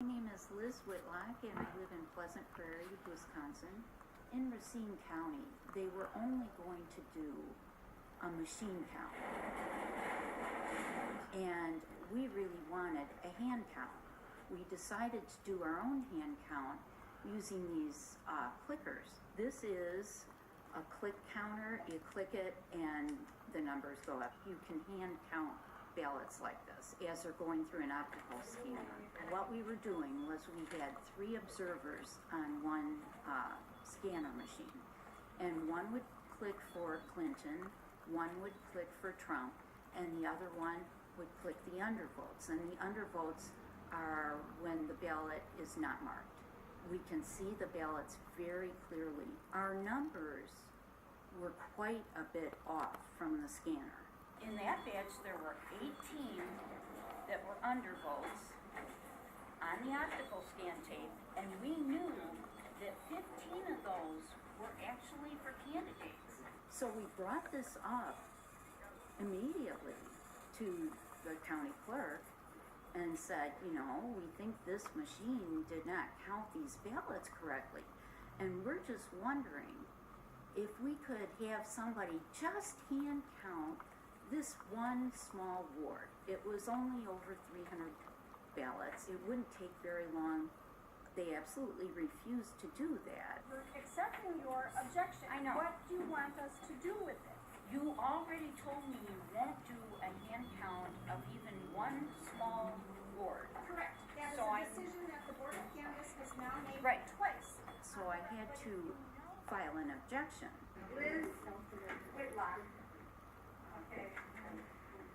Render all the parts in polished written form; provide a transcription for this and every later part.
My name is Liz Whitlock, and I live in Pleasant Prairie, Wisconsin. In Racine County, they were only going to do a machine count, and we really wanted a hand count. We decided to do our own hand count using these clickers. This is a click counter. You click it and the numbers go up. You can hand count ballots like this as they're going through an optical scanner. What we were doing was we had 3 observers on one scanner machine, and one would click for Clinton, one would click for Trump, and the other one would click the undervotes. And the undervotes are when the ballot is not marked. We can see the ballots very clearly. Our numbers were quite a bit off from the scanner. In that batch, there were 18 that were undervotes on the optical scan tape, and we knew that 15 of those were actually for candidates. So we brought this up immediately to the county clerk and said, we think this machine did not count these ballots correctly. And we're just wondering if we could have somebody just hand count this one small ward. It was only over 300 ballots. It wouldn't take very long. They absolutely refused to do that. We're accepting your objection. I know. What do you want us to do with it? You already told me you won't do a hand count of even one small ward. Correct. That is So a decision that the Board of Canvass has now made Right. twice. So I had to file an objection. Liz Whitlock. Okay.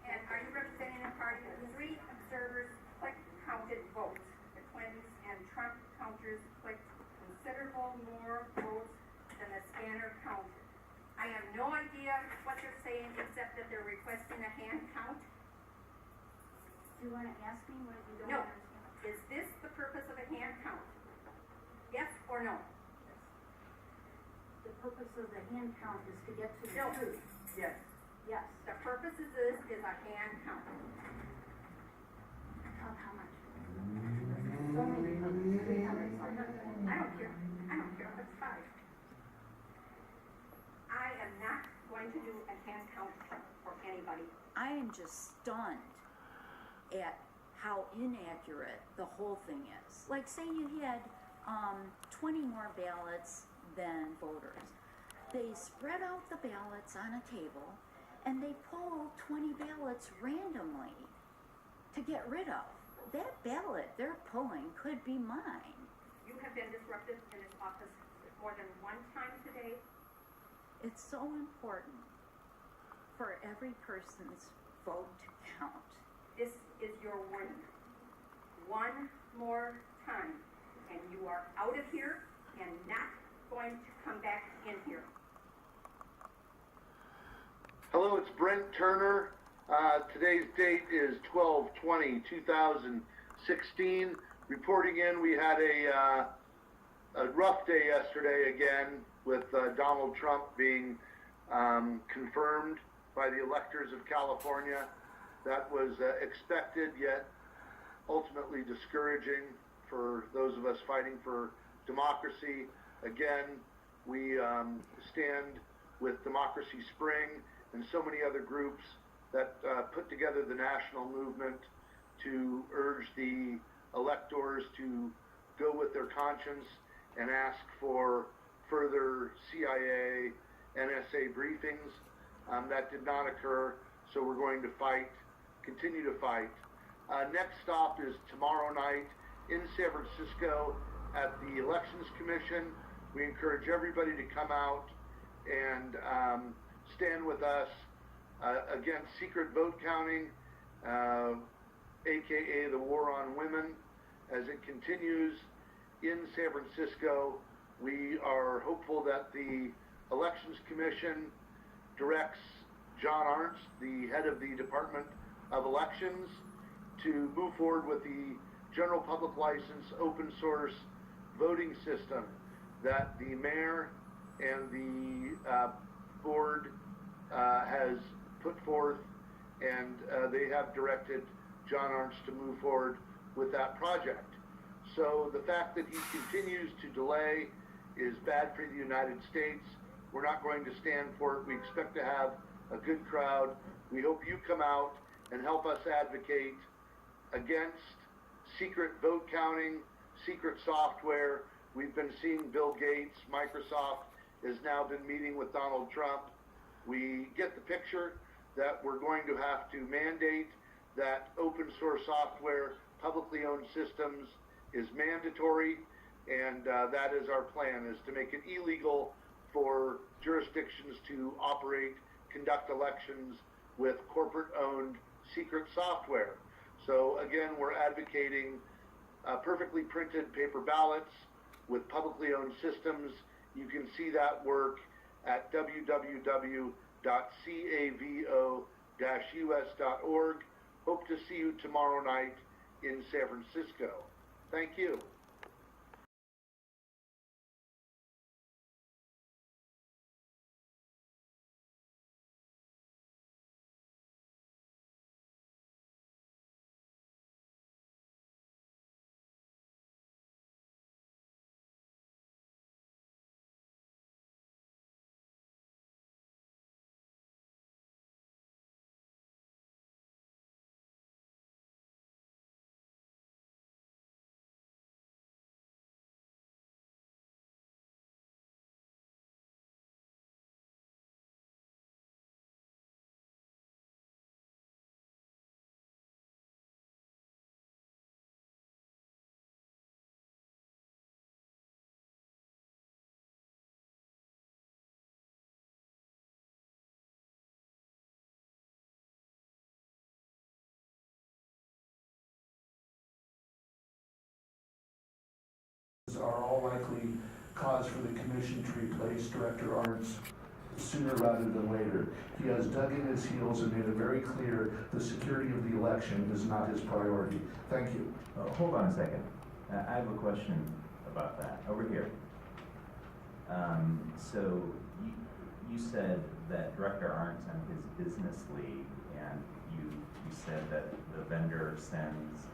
And are you representing a party of 3 observers click counted votes? The Clintons and Trump counters clicked considerable more votes than the scanner counted. I have no idea what they're saying except that they're requesting a hand count. Do you want to ask me what you don't No. understand? Is this the purpose of a hand count? Yes or no? The purpose of the hand count is to get to the No. truth. Yes. Yes. The purpose of this is a hand count. Of how much? Only 300 something. I don't care. I don't care if it's 5. I am not going to do a hand count for anybody. I am just stunned at how inaccurate the whole thing is. Like, say you had 20 more ballots than voters. They spread out the ballots on a table and they pull 20 ballots randomly to get rid of. That ballot they're pulling could be mine. You have been disruptive in this office more than one time today. It's so important for every person's vote to count. This is your warning. One more time, and you are out of here and not going to come back in here. Hello, it's Brent Turner. Today's date is 12/20/2016. Reporting in, we had a rough day yesterday again with Donald Trump being confirmed by the electors of California. That was expected, yet ultimately discouraging for those of us fighting for democracy. Again, we stand with Democracy Spring and so many other groups that put together the national movement to urge the electors to go with their conscience and ask for further CIA, NSA briefings. That did not occur, so we're going to fight, continue to fight. Next stop is tomorrow night in San Francisco at the Elections Commission. We encourage everybody to come out and stand with us against secret vote counting, aka the war on women, as it continues in San Francisco. We are hopeful that the Elections Commission directs John Arntz, the head of the Department of Elections, to move forward with the general public license open source voting system that the mayor and the board has put forth, and they have directed John Arntz to move forward with that project. So the fact that he continues to delay is bad for the United States. We're not going to stand for it. We expect to have a good crowd. We hope you come out and help us advocate against secret vote counting, secret software. We've been seeing Bill Gates, Microsoft has now been meeting with Donald Trump. We get the picture that we're going to have to mandate that open source software, publicly owned systems is mandatory, and that is our plan, is to make it illegal for jurisdictions to operate, conduct elections with corporate-owned secret software. So again, we're advocating perfectly printed paper ballots with publicly owned systems. You can see that work at www.cavo-us.org. Hope to see you tomorrow night in San Francisco. Thank you. Are all likely cause for the commission to replace Director Arndt's sooner rather than later. He has dug in his heels and made it very clear the security of the election is not his priority. Thank you. Hold on a second. I have a question about that. Over here. So you said that Director Arndt's on his business leave, and you said that the vendor sends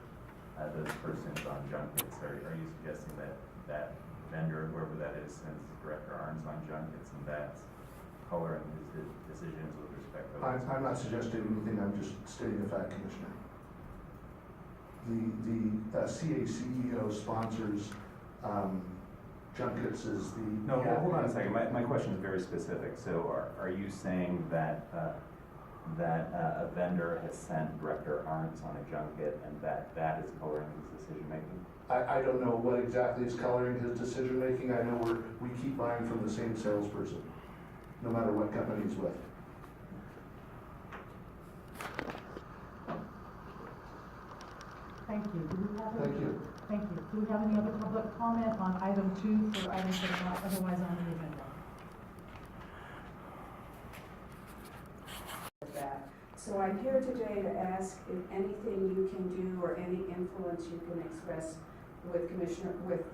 those persons on junkets. Are you suggesting that that vendor, whoever that is, sends Director Arndt's on junkets, and that's coloring his decisions with respect to? I'm not suggesting anything, I'm just stating the fact, Commissioner. The CACEO sponsors junkets is the... No, hold on a second. My question is very specific. So are you saying that a vendor has sent Director Arndt's on a junket, and that is coloring his decision-making? I don't know what exactly is coloring his decision-making. I know we keep buying from the same salesperson, no matter what company he's with. Thank you. Do we have Thank you. Thank you. Do we have any other public comment on item 2 for items that are not otherwise on the agenda? So I'm here today to ask if anything you can do or any influence you can express with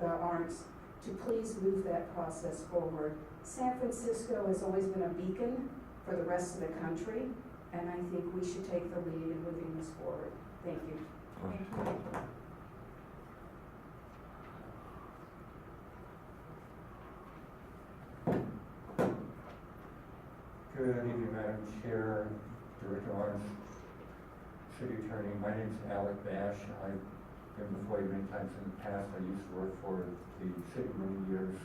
Arndt's to please move that process forward. San Francisco has always been a beacon for the rest of the country, and I think we should take the lead in moving this forward. Thank you. Thank you. Good evening, Madam Chair, Director Arndt's, City Attorney. My name is Alec Bash. I've been before you many times in the past. I used to work for the city many years.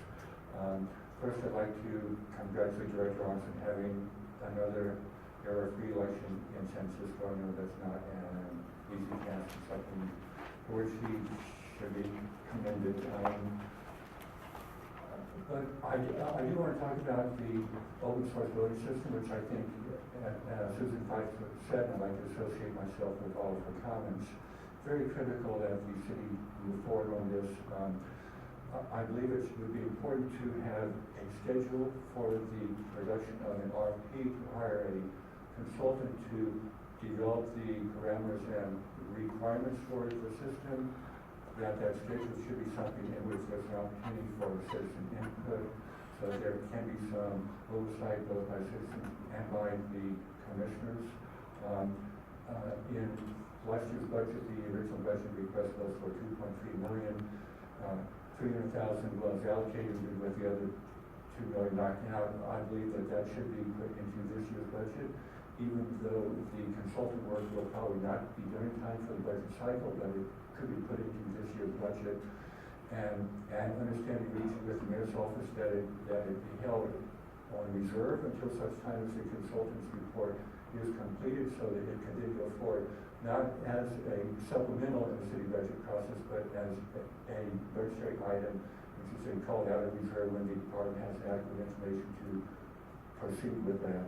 First, I'd like to congratulate Director Arndt's on having another error-free election in San Francisco. I know that's not an easy task, it's something for which he should be commended. But I do want to talk about the open source voting system, which I think, as Susan Fife said, and I'd like to associate myself with all of her comments. Very critical that the city move forward on this. I believe it would be important to have a schedule for the production of an RFP, to hire a consultant to develop the parameters and requirements for the system. That schedule should be something in which there's an opportunity for citizen input, so that there can be some oversight both by citizens and by the commissioners. In last year's budget, the original budget request was for $2.3 million. 300,000 was allocated with the other 2 million back out. I believe that should be put into this year's budget, even though the consultant work will probably not be done in time for the budget cycle, but it could be put into this year's budget. And understanding with the mayor's office that it be held on reserve until such time as the consultant's report is completed, so that it can then go forward, not as a supplemental in the city budget process, but as a budgetary item, which is then called out of reserve when the department has adequate information to proceed with that.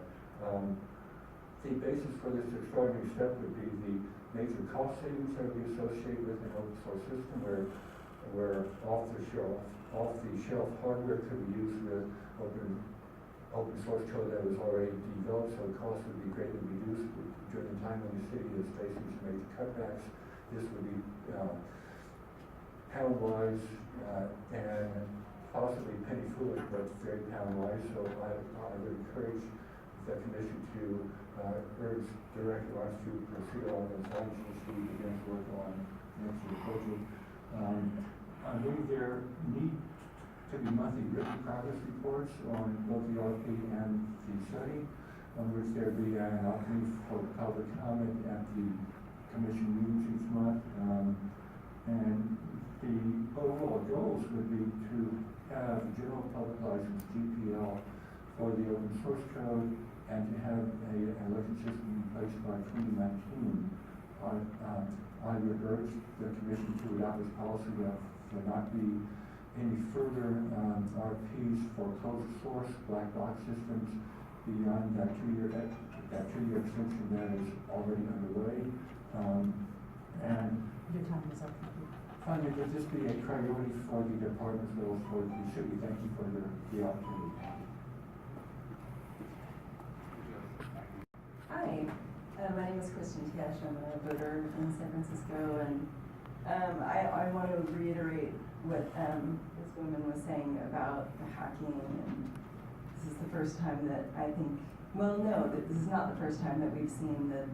The basis for this extraordinary step would be the major cost savings that would be associated with an open source system where off-the-shelf hardware could be used with open source code that was already developed, so the cost would be greatly reduced during the time when the city is facing some major cutbacks. This would be pound-wise and possibly penny foolish, but very pound-wise. So I would encourage the commission to urge Director Lawrence to proceed along those lines as he begins to work on next year's budget. I believe there need to be monthly written progress reports on both the RP and the study, on which there be an opportunity for public comment at the commission meetings each month. And the overall goals would be to have general public license GPL for the open source code and to have an election system in place by 2019. I would urge the commission to adopt this policy that there not be any further RFPs for closed source black box systems beyond that two-year extension that is already underway. And Your time is up. finally, would this be a priority for the department as well as for the city? Thank you for the opportunity. Hi, my name is Kristen Tesh. I'm a voter in San Francisco, and I want to reiterate what this woman was saying about the hacking. And this is the first time that I think, well, no, this is not the first time that we've seen that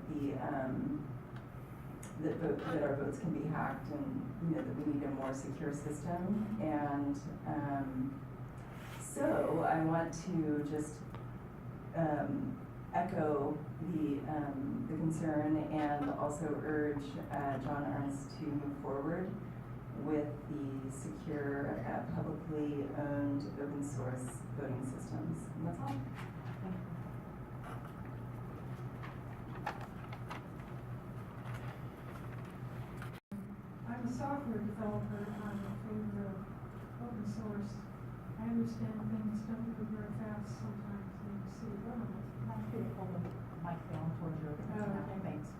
that our votes can be hacked, and that we need a more secure system. And so I want to just echo the concern and also urge John Ernst to move forward with the secure, publicly owned open source voting systems. And that's all. I'm a software developer. I'm in favor of open source. I understand things don't move very fast sometimes in the city government. I'm going to hold the mic down towards your thanks.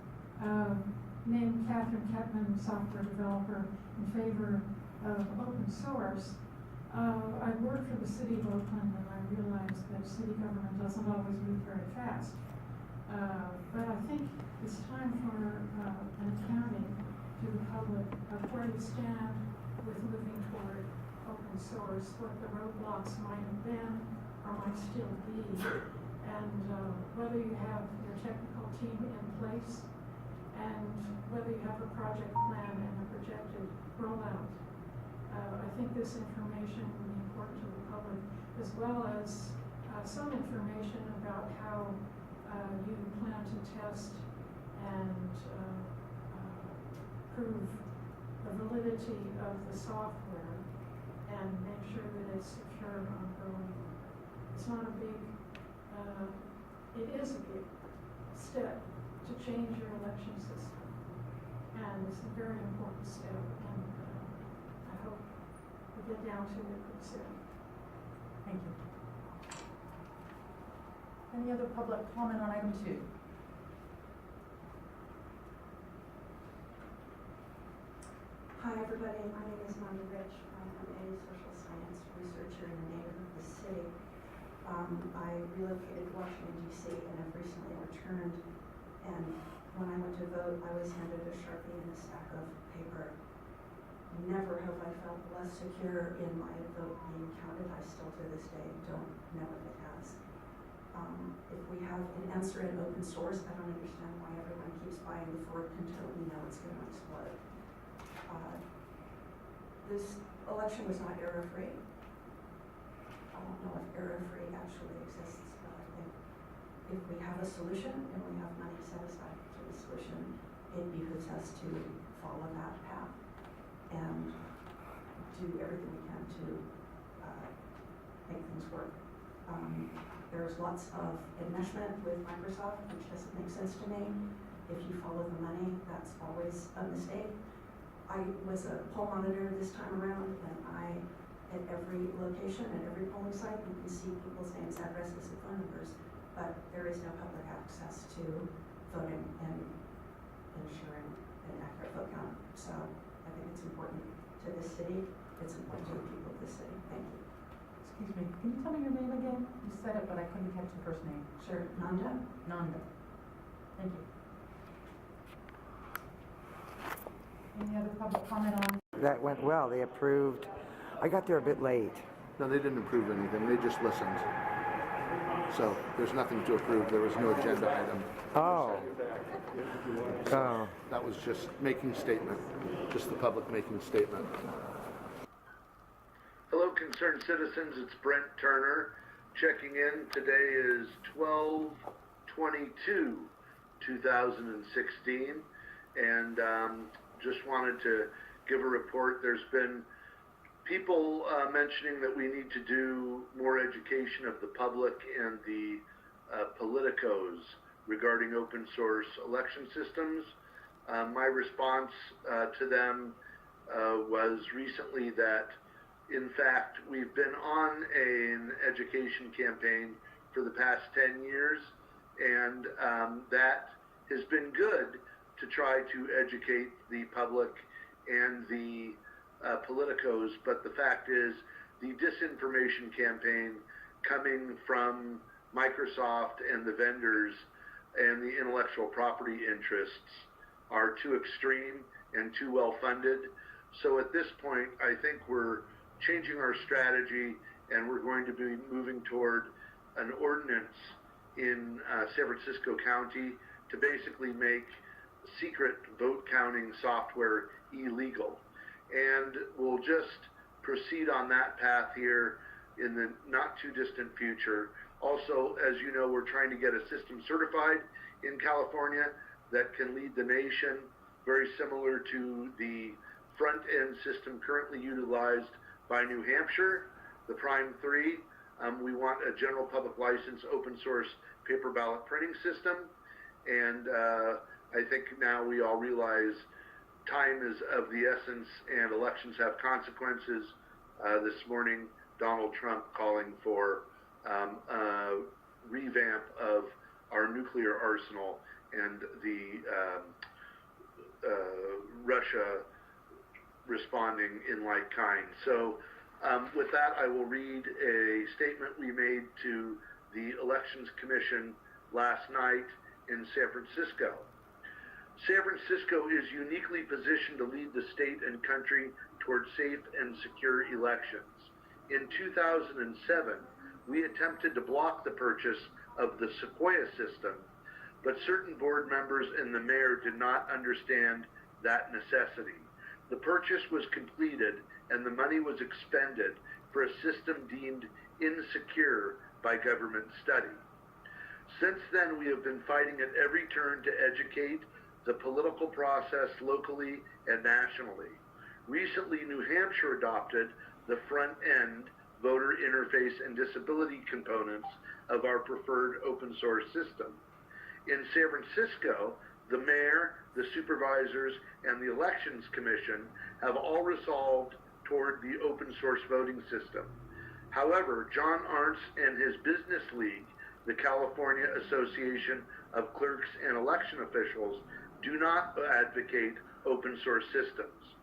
Named Catherine Ketman, software developer, in favor of open source. I work for the city of Oakland, and I realize that city government doesn't always move very fast. But I think it's time for an accounting to the public of where you stand with moving toward open source, what the roadblocks might have been or might still be, and whether you have your technical team in place, and whether you have a project plan and a projected rollout. I think this information will be important to the public, as well as some information about how you plan to test and prove the validity of the software and make sure that it's secure and ongoing. It's not a big, it is a big step to change your election system, and it's a very important step, and I hope we get down to it pretty soon. Thank you. Any other public comment on item 2? Hi everybody, my name is Monty Rich. I am a social science researcher and a native of the city. I relocated to Washington DC and have recently returned, and when I went to vote I was handed a Sharpie and a stack of paper. Never have I felt less secure in my vote being counted. I still to this day don't know if it has. If we have an answer in open source, I don't understand why everyone keeps buying before until we know it's going to explode. this election was not error-free. I don't know if error-free actually exists, but I think if we have a solution and we have money set aside for the solution, it behooves us to follow that path and do everything we can to make things work. There's lots of enmeshment with Microsoft, which doesn't make sense to me. If you follow the money, that's always a mistake. I was a poll monitor this time around, and at every location, at every polling site, you can see people's names, addresses, and phone numbers, but there is no public access to voting and ensuring an accurate vote count. So I think it's important to this city, it's important to the people of this city. Thank you. Excuse me, can you tell me your name again? You said it, but I couldn't catch the first name. Sure, Nanda? Nanda. Thank you. Any other public comment on? That went well. They approved. I got there a bit late. No, they didn't approve anything. They just listened. So there's nothing to approve. There was no agenda item. Oh. Oh. That was just making statement. Just the public making statement. Hello, concerned citizens. It's Brent Turner checking in. Today is 12/22/2016, and just wanted to give a report. There's been people mentioning that we need to do more education of the public and the politicos regarding open source election systems. My response to them was recently that, in fact, we've been on an education campaign for the past 10 years, and that has been good to try to educate the public and the politicos, but the fact is the disinformation campaign coming from Microsoft and the vendors and the intellectual property interests are too extreme and too well funded. So at this point, I think we're changing our strategy, and we're going to be moving toward an ordinance in San Francisco County to basically make secret vote counting software illegal. And we'll just proceed on that path here in the not too distant future. Also, as you know, we're trying to get a system certified in California that can lead the nation, very similar to the front-end system currently utilized by New Hampshire, the Prime 3. We want a general public license, open source paper ballot printing system. And I think now we all realize time is of the essence and elections have consequences. This morning, Donald Trump calling for a revamp of our nuclear arsenal, and the Russia responding in like kind. So with that, I will read a statement we made to the Elections Commission last night in San Francisco. San Francisco is uniquely positioned to lead the state and country toward safe and secure elections. In 2007, we attempted to block the purchase of the Sequoia system, but certain board members and the mayor did not understand that necessity. The purchase was completed and the money was expended for a system deemed insecure by government study. Since then, we have been fighting at every turn to educate the political process locally and nationally. Recently, New Hampshire adopted the front-end voter interface and disability components of our preferred open source system. In San Francisco, the mayor, the supervisors, and the Elections Commission have all resolved toward the open source voting system. However, John Arntz and his business league, the California Association of Clerks and Election Officials, do not advocate open source systems.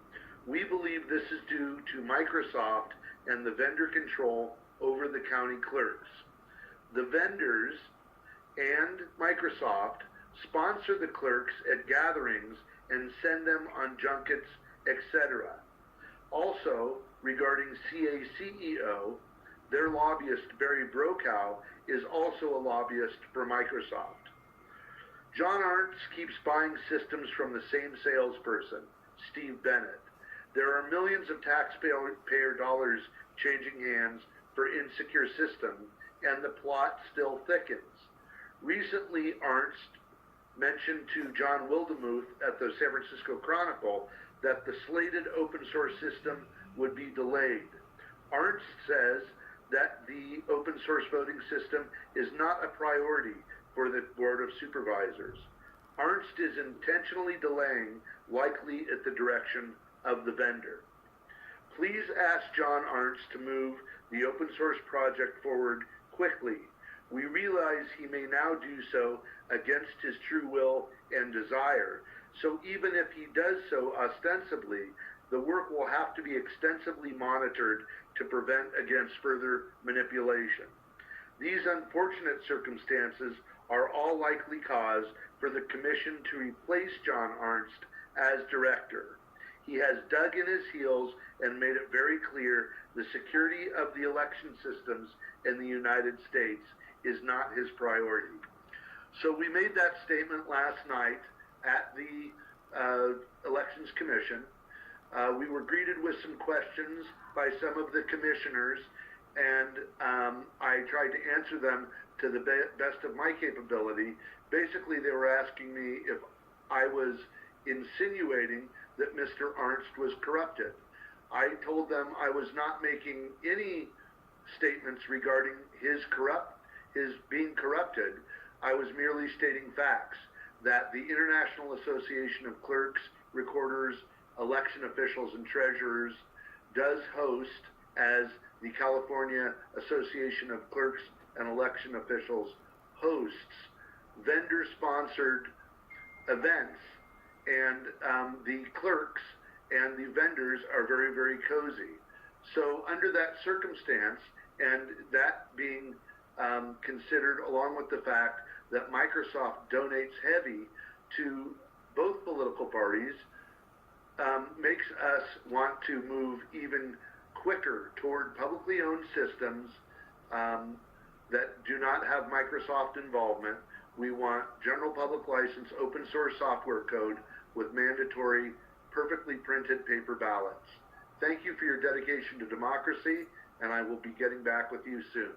We believe this is due to Microsoft and the vendor control over the county clerks. The vendors and Microsoft sponsor the clerks at gatherings and send them on junkets, etc. Also, regarding CACEO, their lobbyist, Barry Brokow, is also a lobbyist for Microsoft. John Arntz keeps buying systems from the same salesperson, Steve Bennett. There are millions of taxpayer dollars changing hands for insecure system, and the plot still thickens. Recently, Ernst mentioned to John Wildemuth at the San Francisco Chronicle that the slated open source system would be delayed. Ernst says that the open source voting system is not a priority for the Board of Supervisors. Ernst is intentionally delaying, likely at the direction of the vendor. Please ask John Ernst to move the open source project forward quickly. We realize he may now do so against his true will and desire, so even if he does so ostensibly, the work will have to be extensively monitored to prevent against further manipulation. These unfortunate circumstances are all likely cause for the Commission to replace John Ernst as director. He has dug in his heels and made it very clear the security of the election systems in the United States is not his priority. So we made that statement last night at the Elections Commission. We were greeted with some questions by some of the commissioners, and I tried to answer them to the best of my capability. Basically, they were asking me if I was insinuating that Mr. Ernst was corrupted. I told them I was not making any statements regarding his being corrupted. I was merely stating facts, that the International Association of Clerks, Recorders, Election Officials, and Treasurers does host, as the California Association of Clerks and Election Officials hosts, vendor-sponsored events, and the clerks and the vendors are very, very cozy. So under that circumstance, and that being considered along with the fact that Microsoft donates heavy to both political parties, makes us want to move even quicker toward publicly owned systems that do not have Microsoft involvement. We want general public license open source software code with mandatory, perfectly printed paper ballots. Thank you for your dedication to democracy, and I will be getting back with you soon.